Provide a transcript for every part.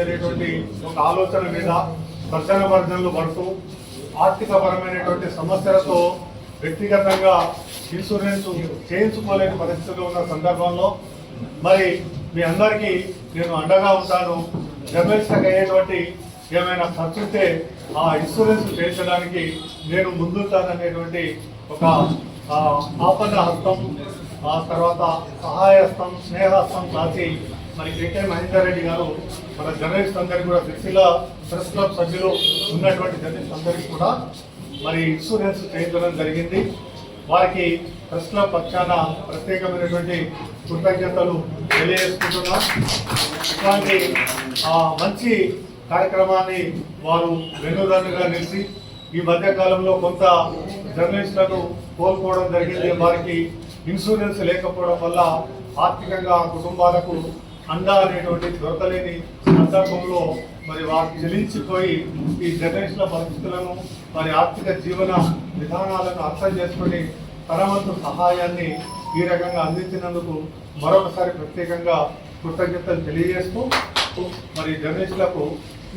అనేటువంటి ఒక ఆలోచన మీద తర్జనభర్జనలు పడుతూ ఆర్థికపరమైనటువంటి సమస్యలతో వ్యక్తిగతంగా ఇన్సూరెన్స్ చేయించుకోలేని పరిస్థితులు ఉన్న సందర్భంలో మరి మీ అందరికీ నేను అండగా ఉంటాను. జర్నలిస్ట్కి అయ్యేటువంటి ఏమైనా ఖర్చుంటే ఆ ఇన్సూరెన్స్ చేయించడానికి నేను ముందుంటాననేటువంటి ఒక ఆపన్న హస్తం, ఆ తర్వాత సహాయహస్తం, స్నేహహస్తం కాచి మరి కేకే మహేందర్ రెడ్డి గారు మన జర్నలిస్ట్ అందరికీ కూడా సిరిసిల్ల ప్రెస్ క్లబ్ సభ్యులు ఉన్నటువంటి జర్నలిస్ట్ అందరికీ కూడా మరి ఇన్సూరెన్స్ చేయించడం జరిగింది. వారికి ప్రెస్ క్లబ్ పక్షాన ప్రత్యేకమైనటువంటి కృతజ్ఞతలు తెలియజేసుకుంటున్నాం. ఇట్లాంటి మంచి కార్యక్రమాన్ని వారు వెన్నుదన్నుగా నిలిచి ఈ మధ్యకాలంలో కొంత జర్నలిస్టులను కోల్పోవడం జరిగింది. వారికి ఇన్సూరెన్స్ లేకపోవడం వల్ల ఆర్థికంగా కుటుంబాలకు అండా అనేటువంటి దొరకలేని సందర్భంలో మరి వారు చెల్లించిపోయి ఈ జర్నలిస్టుల పరిస్థితులను వారి ఆర్థిక జీవన విధానాలను అర్థం చేసుకుని తనవంతు సహాయాన్ని ఈ రకంగా అందించినందుకు మరొకసారి ప్రత్యేకంగా కృతజ్ఞతలు తెలియజేస్తూ మరి జర్నలిస్టులకు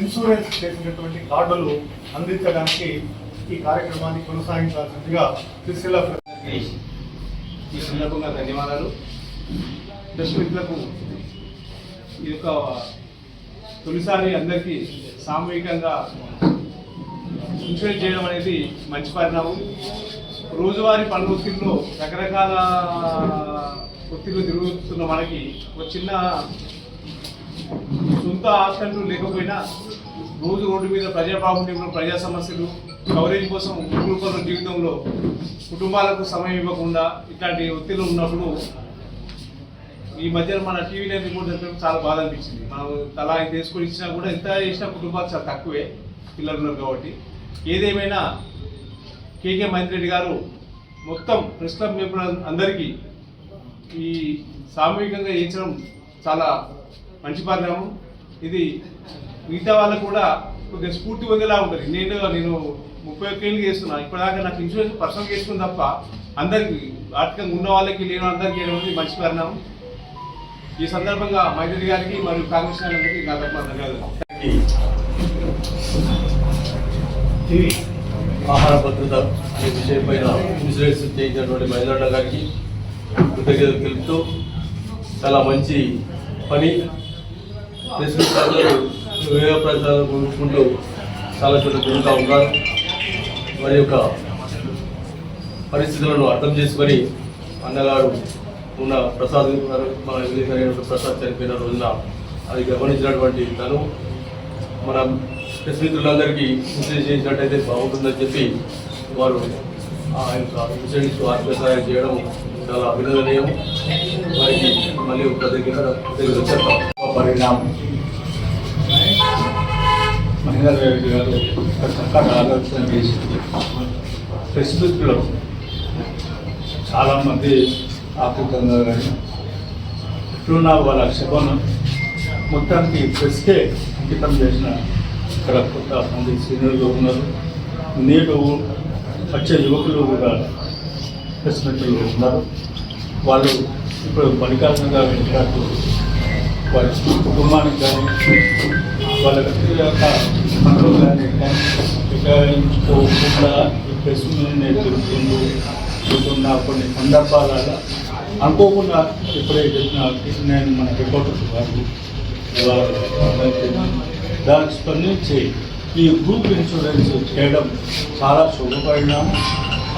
ఇన్సూరెన్స్ చేసినటువంటి కార్డులు అందించడానికి ఈ కార్యక్రమాన్ని కొనసాగించాల్సిందిగా సిరిసిల్ల ఈ సందర్భంగా ధన్యవాదాలు. ప్రెస్ మిత్రులకు ఈ యొక్క తొలిసారి అందరికీ సామూహికంగా ఇన్సూరెన్స్ చేయడం అనేది మంచి పరిణామం. రోజువారీ పనుల ఒత్తిడిలో రకరకాల ఒత్తిడిలో తిరుగుతున్న మనకి ఒక చిన్న సొంత ఆస్తంటూ లేకపోయినా రోజు రోడ్డు మీద ప్రజాబాహుళ్యంలో ప్రజా సమస్యలు కవరేజ్ కోసం కుటుంబాల జీవితంలో కుటుంబాలకు సమయం ఇవ్వకుండా ఇట్లాంటి ఒత్తిళ్లు ఉన్నప్పుడు ఈ మధ్యన మన టీవీలో రిపోర్ట్ జరగడం చాలా బాధ అనిపించింది. మనం తలా తీసుకొని ఇచ్చినా కూడా ఎంత చేసినా కుటుంబాలు చాలా తక్కువే, పిల్లలు ఉన్నారు కాబట్టి. ఏదేమైనా కేకే మహేందర్ రెడ్డి గారు మొత్తం ప్రెస్ క్లబ్ మెంబర్ అందరికీ ఈ సామూహికంగా చేయించడం చాలా మంచి పరిణామం. ఇది మిగతా వాళ్ళకు కూడా కొద్దిగా స్ఫూర్తి పొందేలా ఉంటుంది. నేను 31 ఏళ్ళు చేస్తున్నాను, ఇప్పటిదాకా నాకు ఇన్సూరెన్స్ పర్సనల్ చేసుకుని తప్ప అందరికీ ఆర్థికంగా ఉన్న వాళ్ళకి లేని అందరికీ చేయడం అనేది మంచి పరిణామం. ఈ సందర్భంగా మహేందర్ గారికి మరియు కాంగ్రెస్ నాయకులకి నా తరఫున ధన్యవాదాలు. ఆహార భద్రత అనే విషయం పైన ఇన్సూరెన్స్ చేయించినటువంటి మహేంద్ర గారికి కృతజ్ఞతలు తెలుపుతూ చాలా మంచి పని. వివేక ప్రజలను కొనుక్కుంటూ చాలా చోట్ల తిరుగుతూ ఉన్నారు. వారి యొక్క పరిస్థితులను అర్థం చేసుకొని అన్నగారు ఉన్న ప్రసాద్ గారు, మన విలేకరైన ప్రసాద్ చనిపోయిన రోజున అది గమనించినటువంటి తను మన ప్రెస్ మిత్రులందరికీ ఇన్సూరెన్స్ చేసినట్టయితే బాగుంటుందని చెప్పి వారు ఆ యొక్క ఇన్సూరెన్స్ ఆర్థిక సహాయం చేయడం చాలా అభినందనీయం. వారికి మళ్ళీ కృతజ్ఞతలు చెప్తాం. పరిణామం మహేందర్ రెడ్డి గారు చక్కగా ఆలోచన చేసి ప్రెస్ మిత్రులు చాలామంది ఆర్థికంగా కానీ ఇట్లున్న వాళ్ళ శివను మొత్తానికి ప్రెస్కే అంకితం చేసిన ఇక్కడ కొంతమంది సీనియర్లు ఉన్నారు. నేడు వచ్చే యువకులు కూడా ప్రెస్ మిత్రులు ఉన్నారు. వాళ్ళు ఇప్పుడు మల్లికార్జున గారు వారి కుటుంబానికి కానీ వాళ్ళ వ్యక్తిగత పనులు కానీ విచారించుకోకుండా ఈ ప్రెస్ నేర్చుకుంటున్న కొన్ని సందర్భాలలో అనుకోకుండా ఇప్పుడే చెప్పిన నేను మన రిపోర్టర్స్ వారు దానికి స్పందించి ఈ గ్రూప్ ఇన్సూరెన్స్ చేయడం చాలా శుభపరిణామం.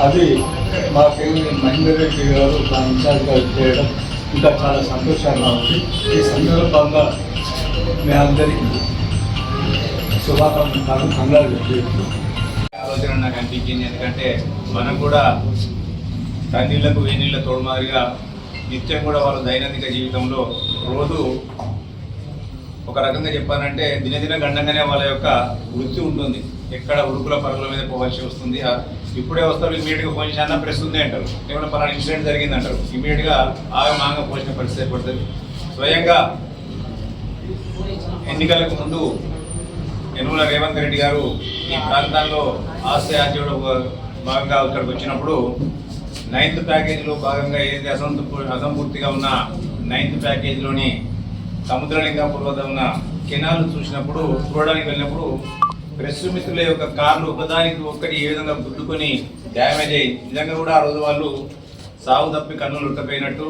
అది మాకేమి మహేందర్ రెడ్డి గారు దాని ఇన్ఛార్జ్గా చేయడం ఇంకా చాలా సంతోషంగా ఉంది. ఈ సందర్భంగా మీ అందరికీ శుభాకాంక్షలు కంగ్రాచులేషన్స్. ఆలోచన నాకు అనిపించింది. ఎందుకంటే మనం కూడా తన్నీళ్లకు వేనీళ్ళ తోడుమారిగా నిత్యం కూడా వాళ్ళ దైనందిక జీవితంలో రోజు ఒక రకంగా చెప్పానంటే దినదిన గండంగానే వాళ్ళ యొక్క వృత్తి ఉంటుంది. ఎక్కడ ఉరుకుల పరుగుల మీద పోవాల్సి వస్తుంది. ఇప్పుడే వస్తారు, ఇమీడియట్గా ఫోన్ చేసి అన్న ప్రెస్ ఉంది అంటారు, ఏమైనా పలానా ఇన్సిడెంట్ జరిగింది అంటారు, ఇమీడియట్గా మాంగా పోసిన పరిస్థితి ఏర్పడుతుంది. స్వయంగా ఎన్నికలకు ముందు యనుమల రేవంత్ రెడ్డి గారు ఈ ప్రాంతాల్లో ఆస్తి ఆర్జీలో భాగంగా ఇక్కడికి వచ్చినప్పుడు 9th ప్యాకేజీలో భాగంగా ఏదైతే అసంపూర్తిగా ఉన్న 9th ప్యాకేజీలోని సముద్రలింగాపూర్ వద్ద ఉన్న కెనాల్ చూడడానికి వెళ్ళినప్పుడు ప్రెస్ మిత్రుల యొక్క కార్లు ఒకదానికి ఒక్కటి ఏ విధంగా గుద్దుకొని డ్యామేజ్ అయ్యి నిజంగా కూడా ఆ రోజు వాళ్ళు సాగు తప్పి కన్నులు ఉట్టపోయినట్టు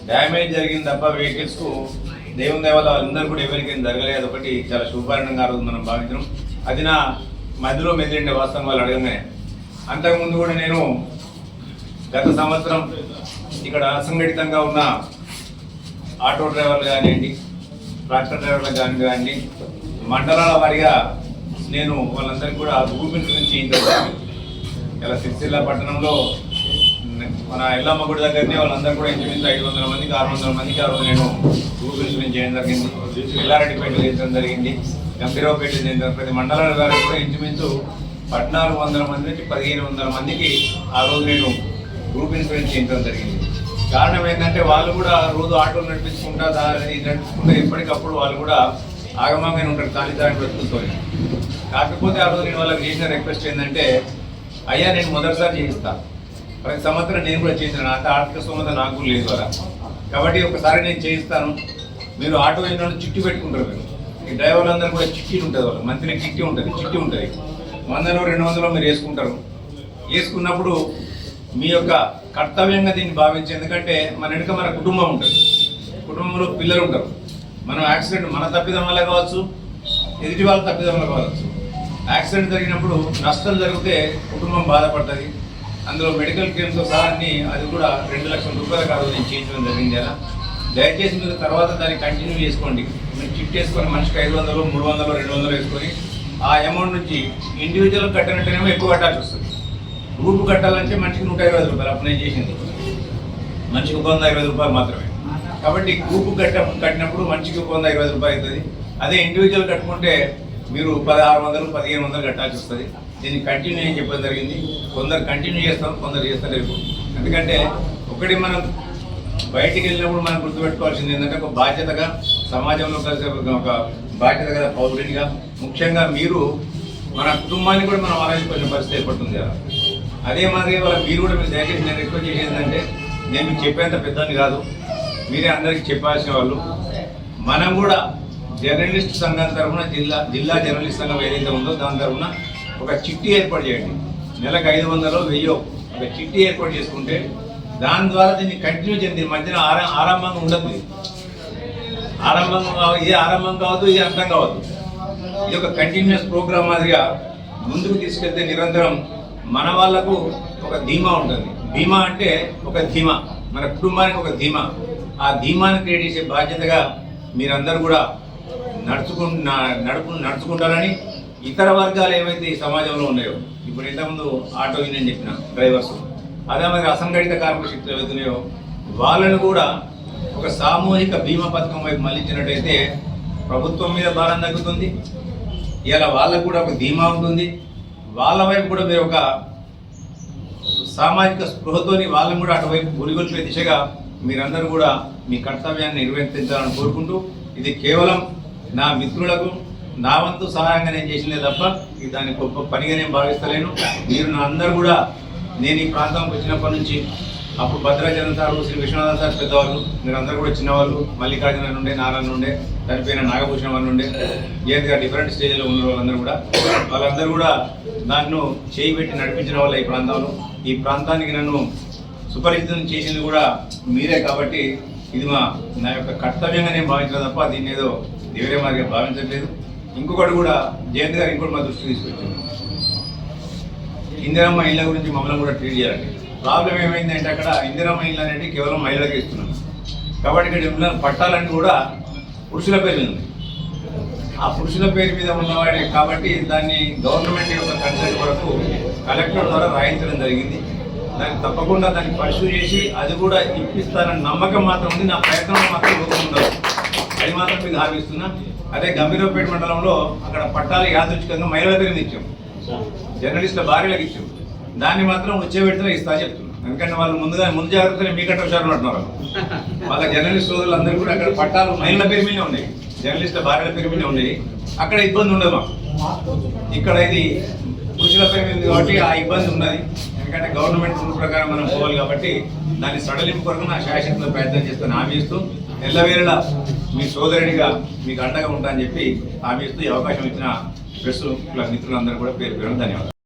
డ్యామేజ్ జరిగింది తప్ప వెహికల్స్కు దేవుని దయ వల్ల వాళ్ళందరూ కూడా ఎవరికైనా జరగలేదు. అదొకటి చాలా శుభపరిణంగా ఆ రోజు మనం భావించడం. అది నా మధ్యలో మెదిలిండే వాస్తవం వాళ్ళు అడగగానే. అంతకుముందు కూడా నేను గత సంవత్సరం ఇక్కడ అసంఘటితంగా ఉన్న ఆటో డ్రైవర్లు కానివ్వండి, ట్రాక్టర్ డ్రైవర్లు కానివ్వండి, మండలాల వారిగా నేను వాళ్ళందరికీ కూడా గ్రూప్ ఇన్సూరెన్స్ చేయించాను. ఇలా సిరిసిల్ల పట్టణంలో మన ఎల్లమ్మ గుడి దగ్గరనే వాళ్ళందరూ కూడా ఇంచుమించు 500 మందికి 600 మందికి ఆ రోజు నేను గ్రూప్ ఇన్సూరెన్స్ చేయడం జరిగింది. ఎల్లారెడ్డిపేట చేయించడం జరిగింది, గంభీరావుపేట చేయించడం, ప్రతి మండలాల వారికి కూడా ఇంచుమించు 1400 మంది నుంచి 1500 మందికి ఆ రోజు నేను గ్రూప్ ఇన్సూరెన్స్ చేయించడం జరిగింది. కారణం ఏంటంటే వాళ్ళు కూడా రోజు ఆటోలు నడిపించుకుంటా నడిపించుకుంటా ఎప్పటికప్పుడు వాళ్ళు కూడా ఆగమంగానే ఉంటారు ఖాళీ బ్రతుకుతో. కాకపోతే ఆ రోజు నేను వాళ్ళకి చేసిన రిక్వెస్ట్ ఏంటంటే, అయ్యా నేను మొదటిసారి చేయిస్తాను, ప్రతి సంవత్సరం నేను కూడా చేయించాను, అంత ఆర్థిక స్తోమత నాకు లేదు అలా, కాబట్టి ఒకసారి నేను చేయిస్తాను. మీరు ఆటో అయిన చిట్టి పెట్టుకుంటారు, మీరు ఈ డ్రైవర్లు అందరూ కూడా చిట్టి ఉంటుంది, వాళ్ళు మంత్లీ చిట్టి ఉంటుంది, 100 200 మీరు వేసుకుంటారు. వేసుకున్నప్పుడు మీ యొక్క కర్తవ్యంగా దీన్ని భావించి, ఎందుకంటే మన వెనుక మన కుటుంబం ఉంటుంది, కుటుంబంలో పిల్లలు ఉంటారు. మనం యాక్సిడెంట్ మన తప్పిదం వల్ల కావచ్చు, ఎదుటి వాళ్ళ తప్పిదం వల్ల కావచ్చు. యాక్సిడెంట్ జరిగినప్పుడు నష్టం జరిగితే కుటుంబం బాధపడుతుంది. అందులో మెడికల్ క్లెయిమ్తో సహా అది కూడా 2 లక్షల రూపాయలు కాదు నేను చేయించడం జరిగింది. అలా దయచేసి మీరు తర్వాత దాన్ని కంటిన్యూ చేసుకోండి. మీరు చిట్ వేసుకొని మనిషికి 500 300 200 వేసుకొని ఆ అమౌంట్ నుంచి ఇండివిజువల్ కట్టినట్టేమో ఎక్కువ కట్టాల్సి వస్తుంది. గ్రూప్ కట్టాలంటే మనిషికి 120 రూపాయలు. అప్పుడు నేను చేసింది మనిషికి 120 రూపాయలు మాత్రమే. కాబట్టి గ్రూప్ కట్టినప్పుడు మనిషికి 120 రూపాయలు అవుతుంది. అదే ఇండివిజువల్ కట్టుకుంటే మీరు 1600 1500 కట్టాల్సి వస్తుంది. దీన్ని కంటిన్యూ అని చెప్పడం జరిగింది. కొందరు కంటిన్యూ చేస్తాం, కొందరు చేస్తలేరు. ఎందుకంటే ఒకటి మనం బయటికి వెళ్ళినప్పుడు మనం గుర్తుపెట్టుకోవాల్సింది ఏంటంటే, ఒక బాధ్యతగా సమాజంలో కలిసి ఒక బాధ్యత కదా పౌరుడిగా, ముఖ్యంగా మీరు మన కుటుంబాన్ని కూడా మనం ఆలోచించుకునే పరిస్థితి ఏర్పడుతుంది కదా. అదే మాదిరి వాళ్ళ మీరు కూడా మీరు దయచేసి నేను రిక్వెస్ట్ చేసేది ఏంటంటే, నేను మీకు చెప్పేంత పెద్దని కాదు, మీరే అందరికీ చెప్పాల్సిన వాళ్ళు. మనం కూడా జర్నలిస్ట్ సంఘం తరఫున జిల్లా జర్నలిస్ట్ సంఘం ఏదైతే ఉందో దాని తరఫున ఒక చిట్టి ఏర్పాటు చేయండి. నెలకు 500 1000 ఒక చిట్టి ఏర్పాటు చేసుకుంటే దాని ద్వారా దీన్ని కంటిన్యూ చేయండి. మధ్యన ఆరంభంగా ఉండదు, ఇది ఆరంభం కావద్దు, ఇది అర్థం కావద్దు. ఇది ఒక కంటిన్యూస్ ప్రోగ్రామ్ మాదిరిగా ముందుకు తీసుకెళ్తే నిరంతరం మన వాళ్లకు ఒక ధీమా ఉంటుంది. ధీమా అంటే ఒక ధీమా, మన కుటుంబానికి ఒక ధీమా. ఆ ధీమాను క్రియేట్ చేసే బాధ్యతగా మీరందరూ కూడా నడుచుకుంటారని, ఇతర వర్గాలు ఏవైతే ఈ సమాజంలో ఉన్నాయో, ఇప్పుడు ఇంతకుముందు ఆటో యూనియన్ చెప్పిన డ్రైవర్స్, అదే మరి అసంఘటిత కార్మిక శక్తులు ఏవైతున్నాయో వాళ్ళను కూడా ఒక సామూహిక బీమా పథకం వైపు మళ్లించినట్టయితే ప్రభుత్వం మీద భారం తగ్గుతుంది. ఇలా వాళ్ళకు కూడా ఒక ధీమా ఉంటుంది. వాళ్ళ వైపు కూడా మీరు ఒక సామాజిక స్పృహతోని వాళ్ళని కూడా అటువైపు గురిగొల్పే దిశగా మీరందరూ కూడా మీ కర్తవ్యాన్ని నిర్వర్తించాలని కోరుకుంటూ, ఇది కేవలం నా మిత్రులకు నా వంతు సహాయంగా నేను చేసినదే తప్ప ఇది దాన్ని గొప్ప పనిగా నేను భావిస్తలేను. మీరు నా అందరూ కూడా, నేను ఈ ప్రాంతంకి వచ్చినప్పటి నుంచి, అప్పుడు భద్రాచలం సార్, శ్రీ విశ్వనాథన్ సార్ పెద్దవాళ్ళు, మీరందరూ కూడా చిన్నవాళ్ళు, మల్లికార్జున నుండే, నారాయణ నుండే, దానిపైన నాగభూషణ వాళ్ళు నుండే, ఏదైనా డిఫరెంట్ స్టేజ్లో ఉన్న వాళ్ళందరూ కూడా, వాళ్ళందరూ కూడా నన్ను చేయి పెట్టి నడిపించిన వాళ్ళు. ఈ ప్రాంతంలో ఈ ప్రాంతానికి నన్ను సుపరిచితం చేసింది కూడా మీరే. కాబట్టి ఇది నా యొక్క కర్తవ్యంగా నేను భావించలేదు తప్ప దీన్ని ఏదో వేరే మార్గం భావించట్లేదు. ఇంకొకటి కూడా జయంత్ గారు ఇంకోటి మా దృష్టికి తీసుకొచ్చారు, ఇందిరమ్మ ఇళ్ళ గురించి మమ్మల్ని కూడా ట్రీట్ చేయాలండి. ప్రాబ్లం ఏమైందంటే, అక్కడ ఇందిరమ్మ ఇళ్ళు అనేది కేవలం మహిళలకు ఇస్తున్నాం. కాబట్టి ఇక్కడ పట్టాలన్నీ కూడా పురుషుల పేరు మీద ఉంది. ఆ పురుషుల పేరు మీద ఉన్నవాడే కాబట్టి దాన్ని గవర్నమెంట్ యొక్క కన్సల్ట్ వరకు కలెక్టర్ ద్వారా రాయించడం జరిగింది. దాన్ని తప్పకుండా దాన్ని పరిశీలి చేసి అది కూడా ఇప్పిస్తారని నమ్మకం మాత్రం ఉంది. నా ప్రయత్నం మాత్రం లోపం ఉండదు, అది మాత్రం మీకు హామీ ఇస్తున్నా. అదే గంభీరావుపేట మండలంలో అక్కడ పట్టాలు యాదృచ్ఛికంగా మహిళల పేరు మీద ఇచ్చాం, జర్నలిస్టుల భార్యలకు ఇచ్చాం. దాన్ని మాత్రం వచ్చే పెడితే ఇస్తా చెప్తున్నాం. ఎందుకంటే వాళ్ళు ముందు జాగ్రత్తగా మీకంటే హుషారు అంటున్నారు. వాళ్ళ జర్నలిస్ట్ సోదరులందరూ కూడా అక్కడ పట్టాలు మహిళల పేరు మీదే ఉన్నాయి, జర్నలిస్టుల భార్యల పేరు మీదే ఉన్నాయి. అక్కడ ఇబ్బంది ఉండదు మాకు. ఇక్కడ ఇది పురుషుల పేరు మీద కాబట్టి ఆ ఇబ్బంది ఉన్నది. ఎందుకంటే గవర్నమెంట్ రూల్ ప్రకారం మనం పోవాలి కాబట్టి దాన్ని సడలింపు కొరకు నా శాశ్వతంగా ప్రయత్నం చేస్తాను హామీ ఇస్తూ, ఎల్లవేళలా మీ సోదరుడిగా మీకు అండగా ఉంటా అని చెప్పి హామీ ఇస్తూ ఈ అవకాశం ఇచ్చిన ప్రెస్ మిత్రులందరూ కూడా పేరు పేరు ధన్యవాదాలు.